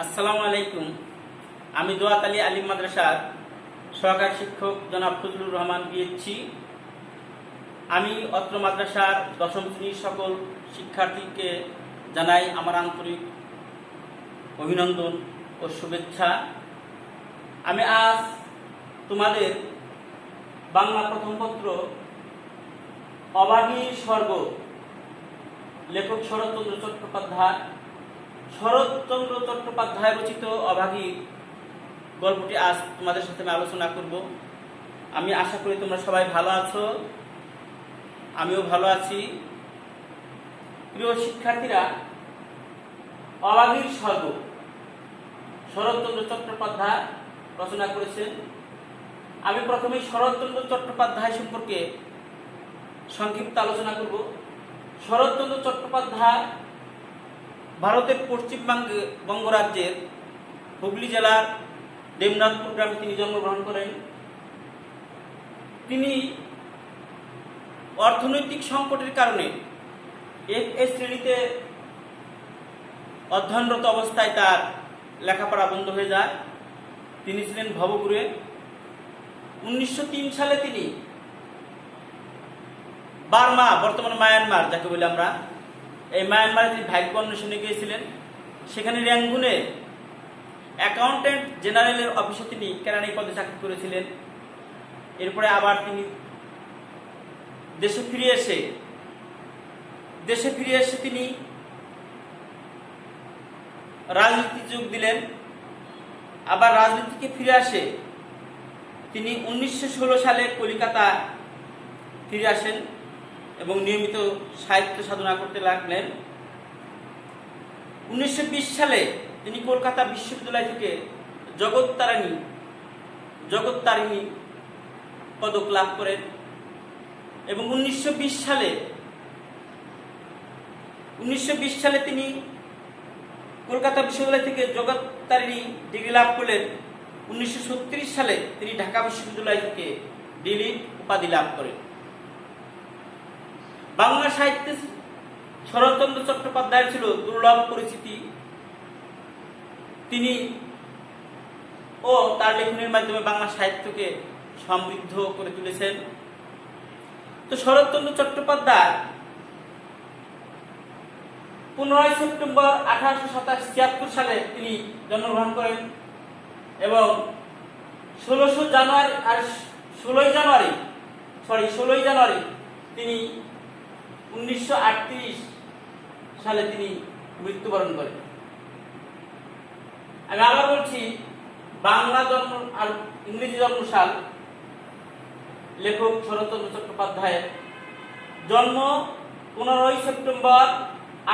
আসসালামু আলাইকুম। আমি দোয়াত আলী আলিম মাদ্রাসার সহকারী শিক্ষক জনাব ফজলুর রহমান পিএইচসি। আমি অত্র মাদ্রাসার দশম শ্রেণীর সকল শিক্ষার্থীকে জানাই আমার আন্তরিক অভিনন্দন ও শুভেচ্ছা। আমি আজ তোমাদের বাংলা প্রথম পত্র অভাগীর স্বর্গ, লেখক শরৎচন্দ্র চট্টোপাধ্যায় রচিত অভাগী গল্পটি আজ তোমাদের সাথে আমি আলোচনা করব। আমি আশা করি তোমরা সবাই ভালো আছো, আমিও ভালো আছি। প্রিয় শিক্ষার্থীরা, অভাগীর স্বর্গ শরৎচন্দ্র চট্টোপাধ্যায় রচনা করেছেন। আমি প্রথমে শরৎচন্দ্র চট্টোপাধ্যায় সম্পর্কে সংক্ষিপ্ত আলোচনা করব। শরৎচন্দ্র চট্টোপাধ্যায় ভারতের পশ্চিমবঙ্গ রাজ্যের হুগলি জেলার দেবনাথপুর গ্রামে তিনি জন্মগ্রহণ করেন। তিনি অর্থনৈতিক সংকটের কারণে এফএ শ্রেণীতে অধ্যয়নরত অবস্থায় তার লেখাপড়া বন্ধ হয়ে যায়। তিনি ছিলেন ভবঘুরে। 1903 সালে তিনি বার্মা, বর্তমানে মায়ানমার যাকে বলি আমরা, এই মায়ানমারে তিনি ভাগ্য অন্বেষণে গিয়েছিলেন। সেখানে র্যাঙ্গুনে অ্যাকাউন্টেন্ট জেনারেলের অফিসে তিনি কেরানি পদে চাকরি করেছিলেন। এরপরে আবার তিনি দেশে ফিরে এসে তিনি রাজনীতি যোগ দিলেন। আবার রাজনীতিকে ফিরে আসে তিনি 1916 সালে কলিকাতা ফিরে আসেন এবং নিয়মিত সাহিত্য সাধনা করতে লাগলেন। 1920 সালে তিনি কলকাতা বিশ্ববিদ্যালয় থেকে জগত্তারিণী পদক লাভ করেন এবং 1920 সালে তিনি কলকাতা বিশ্ববিদ্যালয় থেকে জগত্তারিণী ডিগ্রি লাভ করলেন। 1936 সালে তিনি ঢাকা বিশ্ববিদ্যালয় থেকে ডিলিট উপাধি লাভ করেন। বাংলা সাহিত্যে শরৎচন্দ্র চট্টোপাধ্যায়ের ছিল দুর্লভ পরিচিতি। তিনি ও তার লেখনের মাধ্যমে বাংলা সাহিত্যকে সমৃদ্ধ করে তুলেছেন। তো শরৎচন্দ্র চট্টোপাধ্যায় 15 সেপ্টেম্বর 1876 সালে তিনি জন্মগ্রহণ করেন এবং 16 জানুয়ারি তিনি 1938 সালে তিনি মৃত্যুবরণ করেন। আমি আবার বলছি, বাংলা জন্ম আর ইংরেজি জন্মসাল লেখক শরৎচন্দ্র চট্টোপাধ্যায়ের জন্ম 15 সেপ্টেম্বর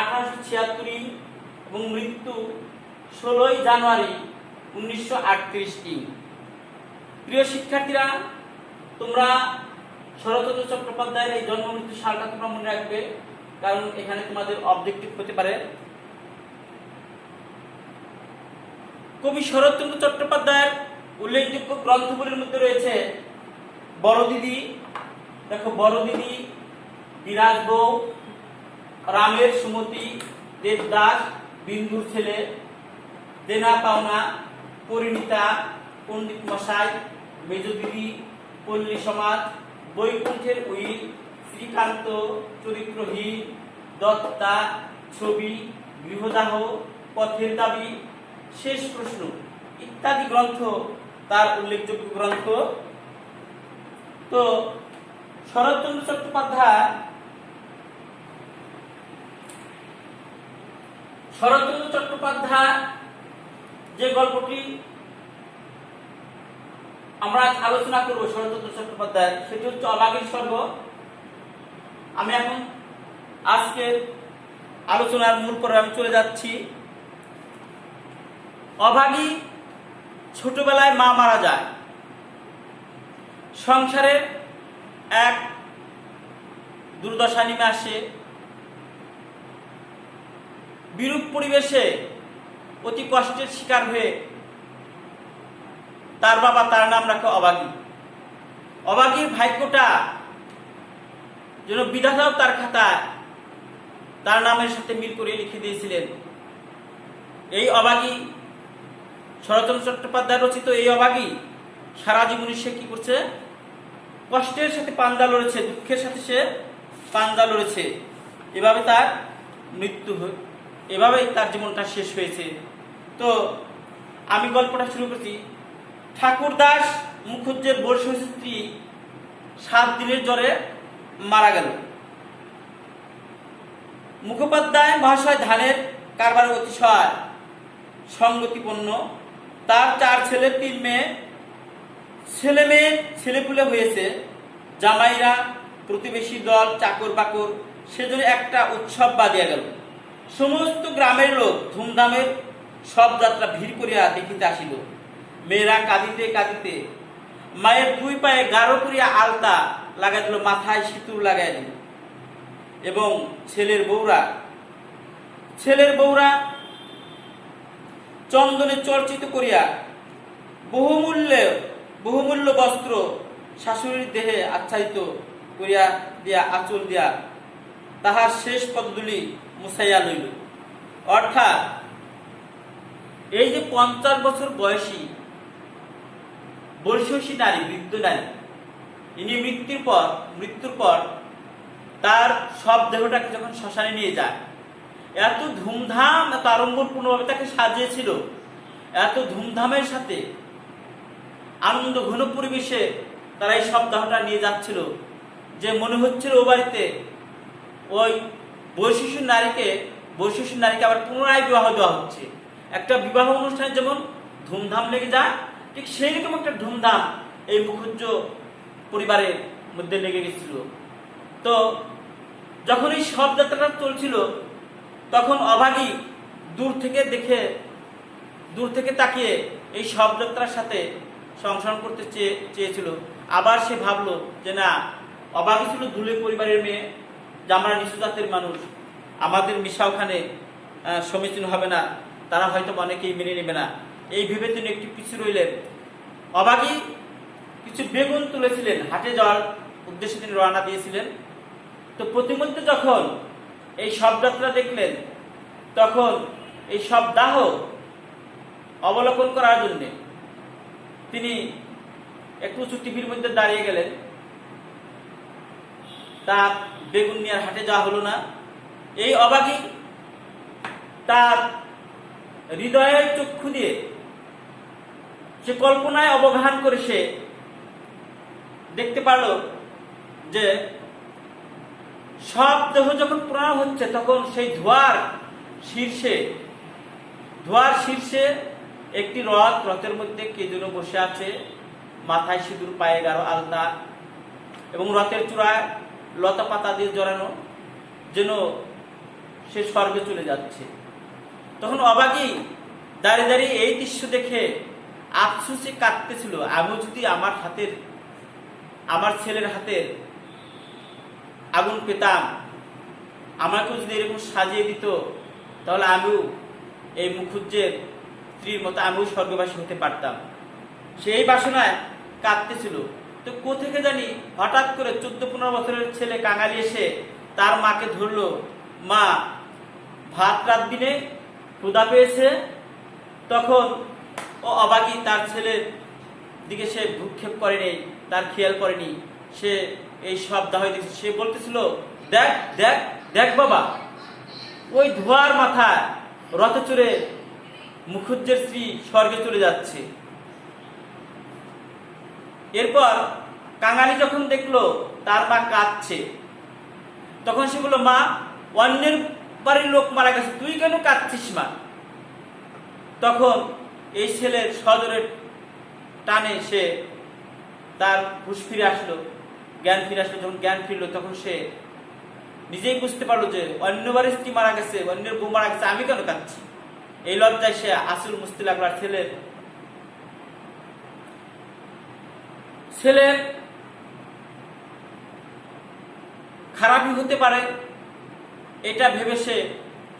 1876 এবং মৃত্যু 16 জানুয়ারি 1938। প্রিয় শিক্ষার্থীরা, তোমরা শরৎচন্দ্র চট্টোপাধ্যায়ের এই জন্ম মৃত্যু সালটা তোমরা মনে রাখবে, কারণ এখানে তোমাদের অবজেক্টিভ হতে পারে। কবি শরৎচন্দ্র চট্টোপাধ্যায়ের উল্লেখযোগ্য গ্রন্থগুলির মধ্যে রয়েছে বড় দিদি, বিরাজ বউ, রামের সুমতি, দেবদাস, বিন্দুর ছেলে, দেনা পাওনা, পরিণীতা, পণ্ডিত মশাই, মেজ দিদি, পল্লী সমাজ, বৈকুণ্ঠের উইল, শ্রীকান্ত, চরিত্রহীন, দত্তা, ছবি, গৃহদাহ, পথের দাবি, শেষ প্রশ্ন ইত্যাদি গ্রন্থ তার উল্লেখযোগ্য গ্রন্থ। তো শরৎচন্দ্র চট্টোপাধ্যায় যে গল্পটি আমরা আলোচনা করব শরৎচন্দ্র চট্টোপাধ্যায়, সেটি হচ্ছে অভাগীর স্বর্গ। আমি এখন আজকের আলোচনার মূল পর্বে আমি চলে যাচ্ছি। অভাগী ছোটবেলায় মা মারা যায়। সংসারের এক দুর্দশা নেমে আসে। বিরূপ পরিবেশে অতি কষ্টের শিকার হয়ে তার বাবা তার নাম রাখে অভাগী। অভাগীর ভাগ্যটা যেন বিধাতাও তার খাতায় তার নামের সাথে মিল করে লিখে দিয়েছিলেন। এই অভাগী শরৎচন্দ্র চট্টোপাধ্যায় রচিত এই অভাগী সারা জীবনে সে কি করছে, কষ্টের সাথে পাঞ্জা লড়েছে, দুঃখের সাথে সে পাঞ্জা লড়েছে। এভাবে তার মৃত্যু, এভাবেই তার জীবনটা শেষ হয়েছে। তো আমি গল্পটা শুরু করছি। ঠাকুরদাস মুখুজ্জের বর্ষ স্ত্রী 7 দিনের জ্বরে মারা গেল। মুখোপাধ্যায় মহাশয় ধানের কারবার অতিশয় সঙ্গতিপন্ন। তার 4 ছেলে 3 মেয়ে, ছেলে মেয়ে ছেলেপুলে হয়েছে। জামাইরা, প্রতিবেশী দল, চাকর বাকর, সেজন্য একটা উৎসব বাঁধিয়া গেল। সমস্ত গ্রামের লোক ধুমধামের সব যাত্রা ভিড় করিয়া দেখিতে আসিল। মেয়েরা কাঁদিতে কাঁদিতে মায়ের 2 পায়ে গাঢ় করিয়া আলতা লাগাই দিল, মাথায় সিঁদুর লাগাই দিল। এবং ছেলের বউরা চন্দনে চর্চিত করিয়া বহুমূল্য বস্ত্র শাশুড়ির দেহে আচ্ছাদিত করিয়া দিয়া আঁচল দিয়া তাহার শেষ পদধূলি মুছাইয়া লইল। অর্থাৎ এই যে 50 বছর বয়সী বর্ষী নারী, বৃদ্ধ নারী, ইনি মৃত্যুর পর তার সব দেহটাকে যখন শ্মশানে নিয়ে যায়, এত ধুমধাম, এত আড়ম্বরপূর্ণভাবে তাকে সাজিয়েছিল, এত ধুমধামের সাথে আনন্দ ঘন পরিবেশে তারা এই সব দেহটা নিয়ে যাচ্ছিল, যে মনে হচ্ছিল ও বাড়িতে ওই বৈশিষ্ট্য নারীকে আবার পুনরায় বিবাহ দেওয়া হচ্ছে। একটা বিবাহ অনুষ্ঠানে যেমন ধুমধাম লেগে যায়, ঠিক সেই রকম একটা ধুমধাম এই মুখুজ্জ পরিবারের মধ্যে লেগে গেছিল। তো যখন এই সব যাত্রাটা চলছিল, তখন অভাগী দূর থেকে তাকিয়ে এই সব যাত্রার সাথে সংসার করতে চেয়েছিল। আবার সে ভাবলো যে না, অভাগী ছিল ধুলে পরিবারের মেয়ে, যে আমরা নিচু জাতের মানুষ, আমাদের মিশা ওখানে সমীচীন হবে না, তারা হয়তো অনেকেই মেনে নেবে না। এই ভেবে তিনি একটু পিছু রইলেন। অভাগী কিছু বেগুন তুলেছিলেন, হাটে যাওয়ার উদ্দেশ্যে তিনি রওনা দিয়েছিলেন। তো প্রতিমধ্যে যখন এই সব যাত্রা দেখলেন, তখন এই সব দাহ অবলোকন করার জন্যে তিনি একটু উঁচু টিভির মধ্যে দাঁড়িয়ে গেলেন। তার বেগুন নিয়ে আর হাটে যাওয়া হলো না। এই অভাগী তার হৃদয়ের চক্ষু দিয়ে সে কল্পনায় অবগাহন করে সে দেখতে পারল যে সব দেহ যখন পোড়ানো হচ্ছে, তখন সেই ধোঁয়ার শীর্ষে একটি রথের মধ্যে কে যেন বসে আছে, মাথায় সিঁদুর, পায়ে গাঢ় আলতা, এবং রথের চূড়ায় লতা পাতা দিয়ে জড়ানো, যেন সে স্বর্গে চলে যাচ্ছে। তখন অভাগী দাঁড়িয়ে দাঁড়িয়ে এই দৃশ্য দেখে আফসোসে কাঁদতেছিল, আমি যদি আমার ছেলের হাতের আগুন পেতাম, আমাকেও যদি এরকম সাজিয়ে দিত, তাহলে আমিও এই মুখুজ্জের স্ত্রীর মতো আমিও স্বর্গবাসী হতে পারতাম। সেই বাসনায় কাঁদতেছিল। তো কোথেকে জানি হঠাৎ করে 14-15 বছরের ছেলে কাঙালি এসে তার মাকে ধরলো, মা ভাত রাত দিনে ক্ষুধা পেয়েছে। তখন ও অভাগী তার ছেলের দিকে সে ভ্রুক্ষেপ করেনি, তার খেয়াল করেনি, সে এই সব দাহ দেখছে। সে বলতেছিল, দেখ দেখ দেখ বাবা, ওই ধোয়ার মাথায় রথে চড়ে মুখুজ্জের স্ত্রী স্বর্গে চলে যাচ্ছে। এরপর কাঙালি যখন দেখলো তার মা কাঁদছে, তখন সে বলল, মা, অন্যের বাড়ির লোক মারা গেছে, তুই কেন কাঁদছিস মা? তখন এই ছেলের সজোরে টানে সে তার হুঁশ ফিরে আসলো, জ্ঞান ফিরে আসলো। যখন জ্ঞান ফিরলো, তখন সে নিজেই বুঝতে পারলো যে অন্য বাড়ির স্ত্রী মারা গেছে, অন্যের বউ মারা গেছে, আমি কেন কাঁদছি? এই লজ্জায় সে আঁচল মুছতে লাগলো। আর ছেলের খারাপই হতে পারে এটা ভেবে সে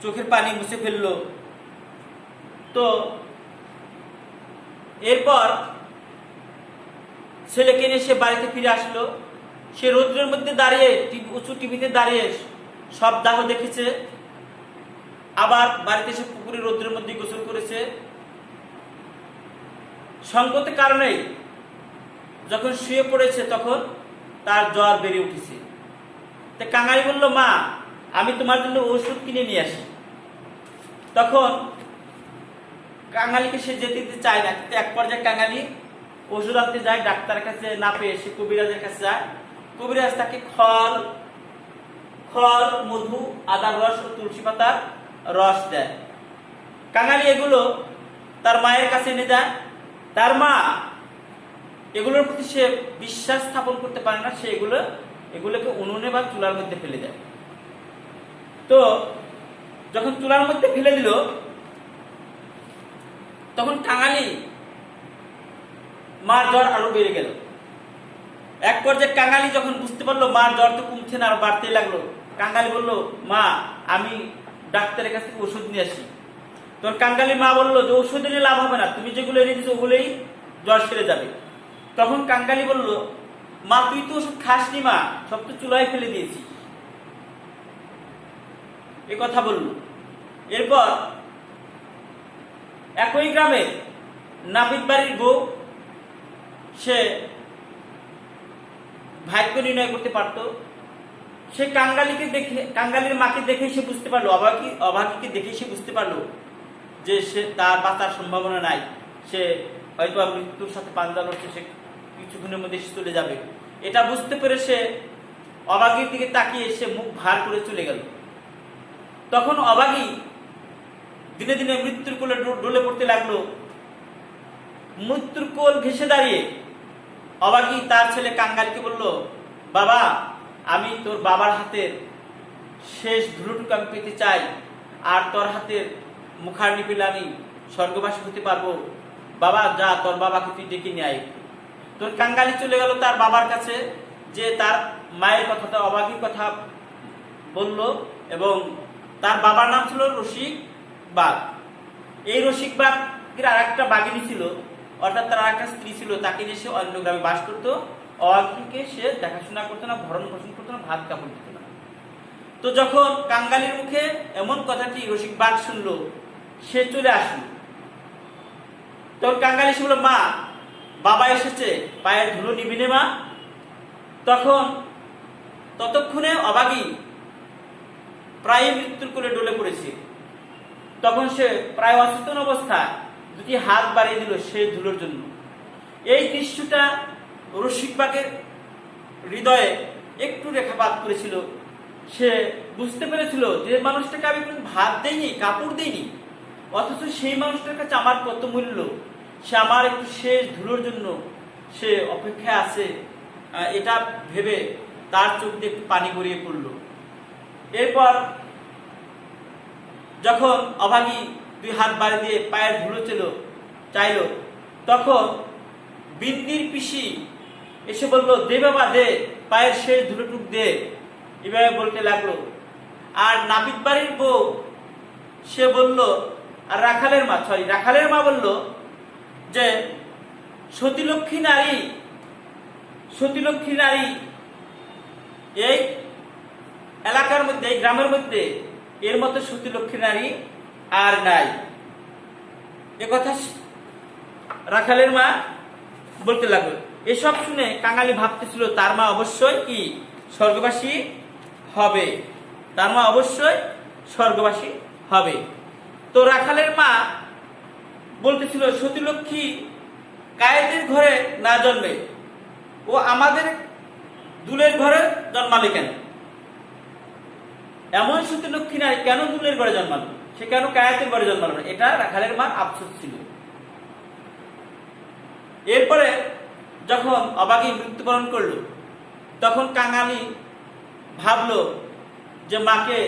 চোখের পানি মুছে ফেললো। তো এরপর ছেলেকে নিয়ে সে বাড়িতে ফিরে আসলো। সে রৌদ্রের মধ্যে দাঁড়িয়ে, উঁচু টিভিতে দাঁড়িয়ে সব দাহ দেখেছে। আবার বাড়িতে এসে পুকুরে রৌদ্রের মধ্যে গোসল করেছে। সঙ্গতের কারণে যখন শুয়ে পড়েছে তখন তার জ্বর বেড়ে উঠেছে। তো কাঙালি বলল, মা আমি তোমার জন্য ওষুধ কিনে নিয়ে আসি। তখন কাঙালিকে সে যেতে দিতে চায় না, কিন্তু এক পর্যায়ে কাঙালি ওষুধ আনতে যায়, ডাক্তারের কাছে না পেয়ে সে কবিরাজের কাছে যায়। কবিরাজ তাকে খল, মধু, আদার রস ও তুলসী পাতার রস দেয়। কাঙালি এগুলো তার মায়ের কাছে এনে যায়। তার মা এগুলোর প্রতি সে বিশ্বাস স্থাপন করতে পারে না, সে এগুলোকে উনুনে বা চুলার মধ্যে ফেলে দেয়। তো যখন চুলার মধ্যে ফেলে দিল তখন কাঙালি মার জ্বর আরো বেড়ে গেল। এক পর্যায়ে কাঙালি যখন বুঝতে পারলো মার জ্বর তো কমছে না, আর বাড়তেই লাগলো, কাঙালি বলল, মা আমি ডাক্তারের কাছ থেকে ওষুধ নিয়ে আসি। তখন কাঙালির মা বললো যে ওষুধ এনে লাভ হবে না, তুমি যেগুলো এনে দিচ্ছ ওগুলোই জ্বর সেরে যাবে। তখন কাঙালি বলল, মা তুই তো ওষুধ খাসনি, মা সব তো চুলায় ফেলে দিয়েছি। এ কথা বলল। এরপর একই গ্রামে নাপিত বাড়ির বউ, সে ভাগ্য নির্ণয় করতে পারত। সে কাঙালির মাকে দেখে সে বুঝতে পারলো, অভাগীকে দেখে সে বুঝতে পারলো যে সে তার বাঁচার সম্ভাবনা নাই, সে হয়তো মৃত্যুর সাথে পাঞ্জা লড়ছে, সে কিছুক্ষণের মধ্যে চলে যাবে। এটা বুঝতে পেরে সে অভাগীর দিকে তাকিয়ে সে মুখ ভার করে চলে গেল। তখন অভাগী দিনে দিনে মৃত্যুর কোলে ডলে পড়তে লাগলো। মৃত্যুর কোল ঘেঁষে দাঁড়িয়ে অভাগী তার ছেলে কাঙালিকে বলল, বাবা আমি তোর বাবার হাতের শেষ ধুলোটুকু আমি পেতে চাই, আর তোর হাতের মুখাগ্নি পেলে আমি স্বর্গবাসী হতে পারবো। বাবা যা, তোর বাবাকে তুই ডেকে নিয়ে আয়। তোর কাঙালি চলে গেল তার বাবার কাছে, যে তার মায়ের কথাটা অভাগীর কথা বলল, এবং তার বাবার নাম ছিল রসিক বাঘ। এই রসিক বাঘের আর একটা বাঘিনী ছিল, অর্থাৎ তার আর একটা স্ত্রী ছিল, তাকে নিয়ে সে অন্য গ্রামে বাস করতো। অভাগীকে সে দেখাশোনা করতো না, ভরণ পোষণ করতো না, ভাত কাপড় দিত না। তো যখন কাঙালির মুখে এমন কথাটি রসিক বাঘ শুনলো, সে চলে আসলো। তখন কাঙালি সে বলল, মা বাবা এসেছে, পায়ের ধুলো নিবি নে মা। ততক্ষণে অভাগী প্রায় মৃত্যুর কোলে ডলে পড়েছে। তখন সে প্রায় অচেতন অবস্থায় দুটি হাত বাড়িয়ে দিল সে ধুলোর জন্য। এই দৃশ্যটা রসিক বাঘের হৃদয়ে একটু রেখাপাত করেছিল। সে বুঝতে পেরেছিল যে মানুষটাকে আমি কোনো ভাত দেইনি, কাপড় দেইনি, অথচ সেই মানুষটার কাছে আমার কত মূল্য, সে আমার একটু শেষ ধুলোর জন্য সে অপেক্ষায় আছে। এটা ভেবে তার চোখ দিয়ে একটু পানি গড়িয়ে পড়ল। এরপর যখন অভাগী দুই হাত বাড়ি দিয়ে পায়ের ধুলো চাইল, তখন বিন্দির পিসি এসে বলল, দে বাবা দে, পায়ের শেষ ধুলোটুক দে, এভাবে বলতে লাগলো। আর নাপিত বাড়ির বউ সে বলল, আর রাখালের মা বলল যে সতীলক্ষ্মী নারী এই এলাকার মধ্যে, এই গ্রামের মধ্যে এর মতো সতীলক্ষ্মী নারী আর নাই। একথা রাখালের মা বলতে লাগলো। এসব শুনে কাঙালি ভাবতেছিল তার মা অবশ্যই কি স্বর্গবাসী হবে, তার মা অবশ্যই স্বর্গবাসী হবে। তো রাখালের মা বলতেছিল, সতীলক্ষ্মী কায়েতের ঘরে না জন্মে ও আমাদের দুলের ঘরে জন্মালে কেন? এমন সতীলক্ষ্মী নারী কেন দুলের ঘরে জন্মালো, সে কেন কায়েতের ঘরে জন্মালো না? এটা রাখালের মার আফসোস ছিল। এরপরে যখন অভাগী মৃত্যুবরণ করলো, তখন কাঙালি ভাবলো যে মাকে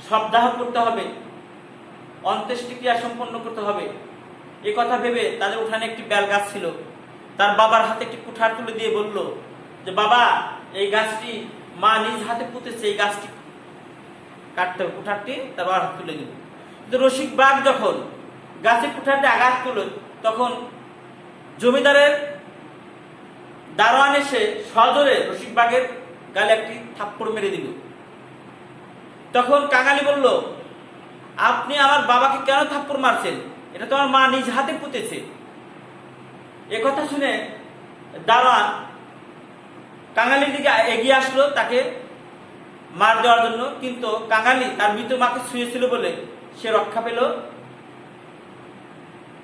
শবদাহ করতে হবে, অন্ত্যেষ্টিক্রিয়া সম্পন্ন করতে হবে। এ কথা ভেবে তাদের উঠানে একটি বেল গাছ ছিল, তার বাবার হাতে একটি কুঠার তুলে দিয়ে বলল যে বাবা এই গাছটি মা নিজ হাতে পুঁতেছে, এই গাছটি কাটতে হবে। কুঠারটি তার বাবার হাতে তুলে দিল। কিন্তু রসিক বাঘ যখন গাছে কুঠারটি আঘাত করল, তখন জমিদারের দারোয়ান এসে সজোরে রসিক বাঘের গালে একটি থাপ্পড় মেরে দিল। তখন কাঙালি বলল, আপনি আমার বাবাকে কেন থাপ্পড় মারছেন? এটা তো আমার মা নিজ হাতে পুঁতেছে। এ কথা শুনে দারোয়ান কাঙালির দিকে এগিয়ে আসলো তাকে মার দেওয়ার জন্য, কিন্তু কাঙালি তার মৃত মাকে ছুঁয়েছিল বলে সে রক্ষা পেল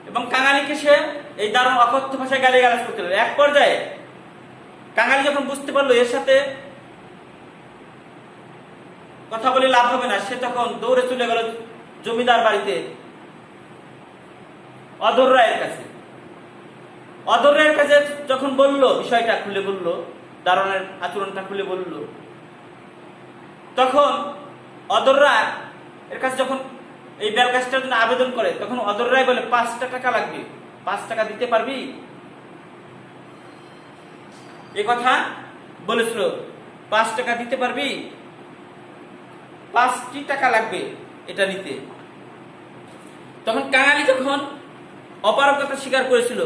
এবং কাঙালিকে সে এই দারুণ অকথ্য ভাষায় গালিগালাজ করতে লাগলো। এক পর্যায়ে কাঙালি যখন বুঝতে পারলো এর সাথে কথা বলে লাভ হবে না, সে তখন দৌড়ে চলে গেল জমিদার বাড়িতে অধর রায়ের কাছে। অধর রায়ের কাছে যখন বলল, বিষয়টা খুলে বলল, দারোয়ানের আচরণটা খুলে বলল, তখন অধর রায় এর কাছে যখন এই বেলগাছটার জন্য আবেদন করে, তখন অধর রায় বলে 5টা টাকা লাগবে, 5 টাকা দিতে পারবি? এ কথা বলেছিল, 5 টাকা দিতে পারবি? 5টি টাকা লাগবে এটা নিতে। তখন কাঙালি যখন অপারগতা স্বীকার করেছিল,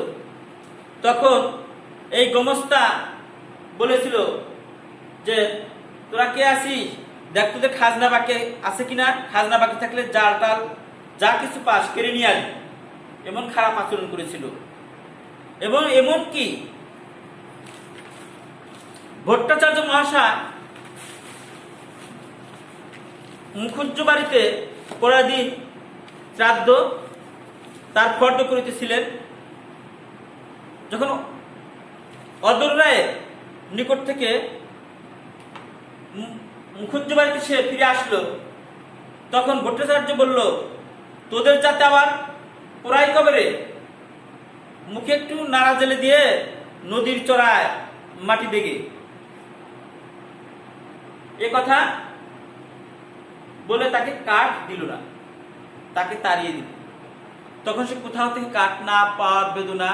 তখন এই গোমস্তা বলেছিল যে তোরা কে আসিস, দেখ তোদের খাজনা বাকি আছে কিনা, খাজনা বাকি থাকলে জাল টাল যা কিছু পাস কেড়ে নিয়ে আসবি। এমন খারাপ আচরণ করেছিল। এবং এমন কি ভট্টাচার্য মহাশয় মুখুজ্জ বাড়িতে পরাদিন শ্রাদ্ধ তার ফর্দ করিতেছিলেন, যখন অধর রায়ের নিকট থেকে মুখুজ্জ বাড়িতে সে ফিরে আসলো, তখন ভট্টাচার্য বলল, তোদের যাতে আবার পোড়াই কবরে মুখে একটু নাড়া জেলে দিয়ে নদীর চড়ায় মাটি দেগে। এ কথা বলে তাকে কাঠ দিল না, তাকে তাড়িয়ে দিল। তখন সে কোথাও থেকে কাঠ না পাওয়ার বেদনা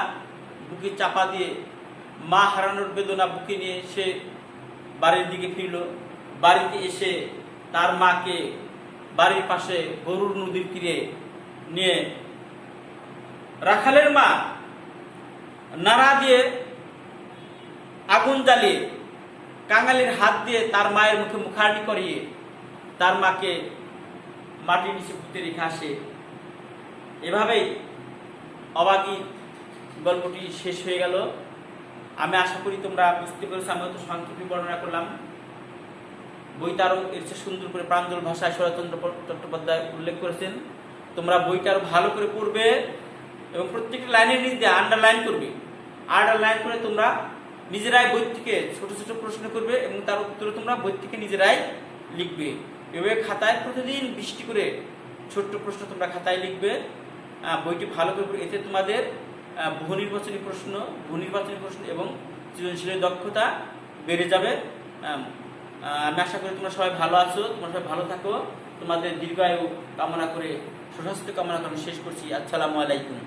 বুকে চাপা দিয়ে, মা হারানোর বেদনা বুকে নিয়ে সে বাড়ির দিকে ফিরল। বাড়িতে এসে তার মাকে বাড়ির পাশে গরুর নদীর তীরে নিয়ে রাখালের মা নাড়া দিয়ে আগুন জ্বালিয়ে কাঙালির হাত দিয়ে তার মায়ের মুখে মুখাগ্নি করিয়ে তার মাকে মাটির নিচে পুঁতে রেখে আসে। এভাবেই অবাগী গল্পটি শেষ হয়ে গেল। আমি আশা করি তোমরা বুঝতে পেরেছো। আমি তো সংক্ষেপে বর্ণনা করলাম। বইটা আরো এর চেয়ে সুন্দর করে প্রাঞ্জল ভাষায় শরৎচন্দ্র চট্টোপাধ্যায় উল্লেখ করেছেন। তোমরা বইটা আরো ভালো করে পড়বে এবং প্রত্যেকটি লাইনের নিচ দিয়ে আন্ডারলাইন করবে। আন্ডারলাইন করে তোমরা নিজেরাই বই থেকে ছোট ছোট প্রশ্ন করবে এবং তার উত্তরে তোমরা বই থেকে নিজেরাই লিখবে। এভাবে খাতায় প্রতিদিন 20টি করে ছোট্ট প্রশ্ন তোমরা খাতায় লিখবে। বইটি ভালো করে, এতে তোমাদের বহু নির্বাচনী প্রশ্ন এবং সৃজনশীলের দক্ষতা বেড়ে যাবে। আমি আশা করি তোমরা সবাই ভালো আছো, তোমরা সবাই ভালো থাকো। তোমাদের দীর্ঘায়ু কামনা করে, সুস্বাস্থ্য কামনা করে শেষ করছি। আসসালামু আলাইকুম।